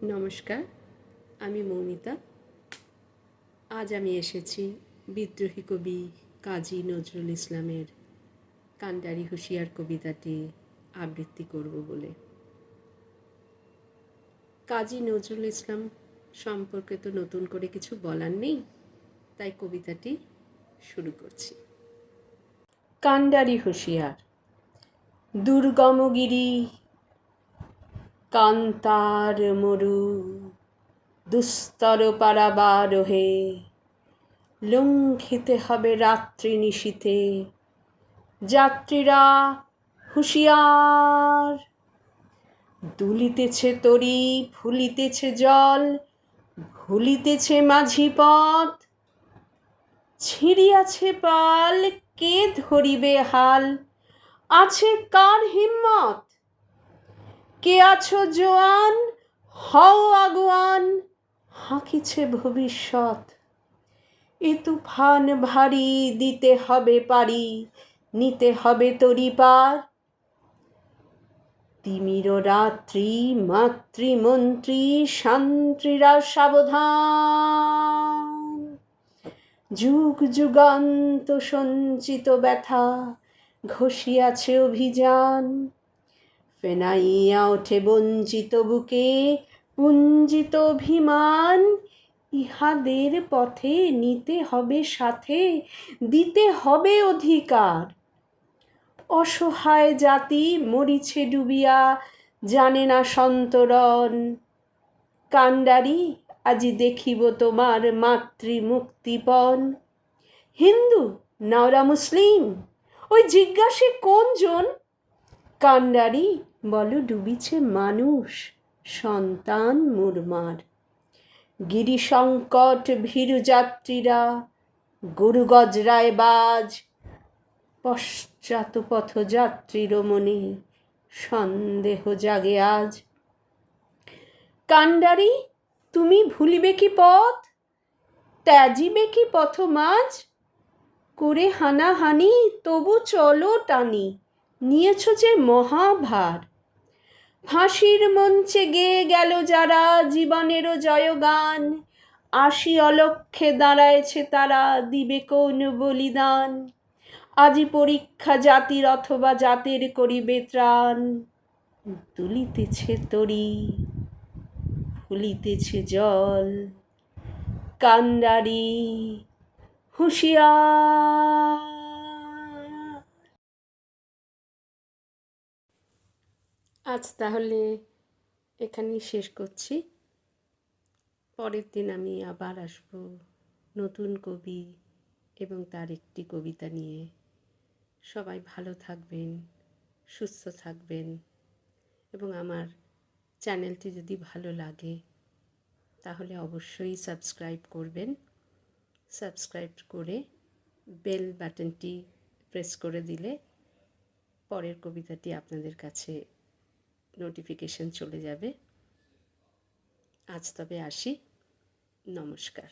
নমস্কার, আমি মৌমিতা। আজ আমি এসেছি বিদ্রোহী কবি কাজী নজরুল ইসলামের কান্ডারি হুঁশিয়ার কবিতাটি আবৃত্তি করব বলে। কাজী নজরুল ইসলাম সম্পর্কে তো নতুন করে কিছু বলার নেই, তাই কবিতাটি শুরু করছি। কান্ডারি হুঁশিয়ার। দুর্গমগিরি কান্তার মরু দুস্তর পারাবারোহে, লঙ্ঘিতে হবে রাত্রি নিশীথে। যাত্রীরা হুঁশিয়ার, দুলিতেছে তরী ফুলিতেছে জল, ভুলিতেছে মাঝি পথ। ছিঁড়িয়াছে পাল, কে ধরিবে হাল? আছে কার হিম্মত? কে আছো জোয়ান, হও আগুয়ান, হাঁকিছে ভবিষ্যৎ। এ তুফান ভারী, দিতে হবে পারি, নিতে হবে তরি পার। তিমির রাত্রি মাতৃমন্ত্রী শান্ত্রীরা সাবধান। যুগ যুগান্ত সঞ্চিত ব্যথা ঘষিয়াছে অভিযান। ফেনাইয়া ওঠে বঞ্চিত বুকে পুঞ্জিত অভিমান। ইহাদের পথে নিতে হবে সাথে, দিতে হবে অধিকার। অসহায় জাতি মরিছে ডুবিয়া, জানে না সন্তরণ। কান্ডারি আজি দেখিব তোমার মাতৃমুক্তিপণ। হিন্দু না ওরা মুসলিম, ওই জিজ্ঞাসে কোনজন? কান্ডারি বলো ডুবিছে মানুষ, সন্তান মুরমার। গিরি সংকট ভীরু যাত্রীরা গরু গজরায় বাজ। পশ্চাৎ পথযাত্রীর মনে সন্দেহ জাগে আজ। কান্ডারি তুমি ভুলিবে কি পথ, ত্যাজিবে কি পথ মাঝ? করে হানাহানি তবু চলো টানি, নিয়েছ যে মহাভার। ফাঁসির মঞ্চে গেয়ে গেল যারা জীবনেরও জয়গান। আসি অলক্ষ্যে দাঁড়ায়ছে তারা, দিবে কোন বলিদান? আজি পরীক্ষা জাতির অথবা জাতের করিবে ত্রাণ। তুলিতেছে তরী ফুলিতেছে জল, কান্ডারি হুঁশিয়ার। আজ তাহলে এখানেই শেষ করছি। পরের দিন আমি আবার আসব নতুন কবি এবং তার একটি কবিতা নিয়ে। সবাই ভালো থাকবেন, সুস্থ থাকবেন এবং আমার চ্যানেলটি যদি ভালো লাগে তাহলে অবশ্যই সাবস্ক্রাইব করবেন। সাবস্ক্রাইব করে বেল বাটনটি প্রেস করে দিলে পরের কবিতাটি আপনাদের কাছে নোটিফিকেশন চলে যাবে। আজ তবে আসি, নমস্কার।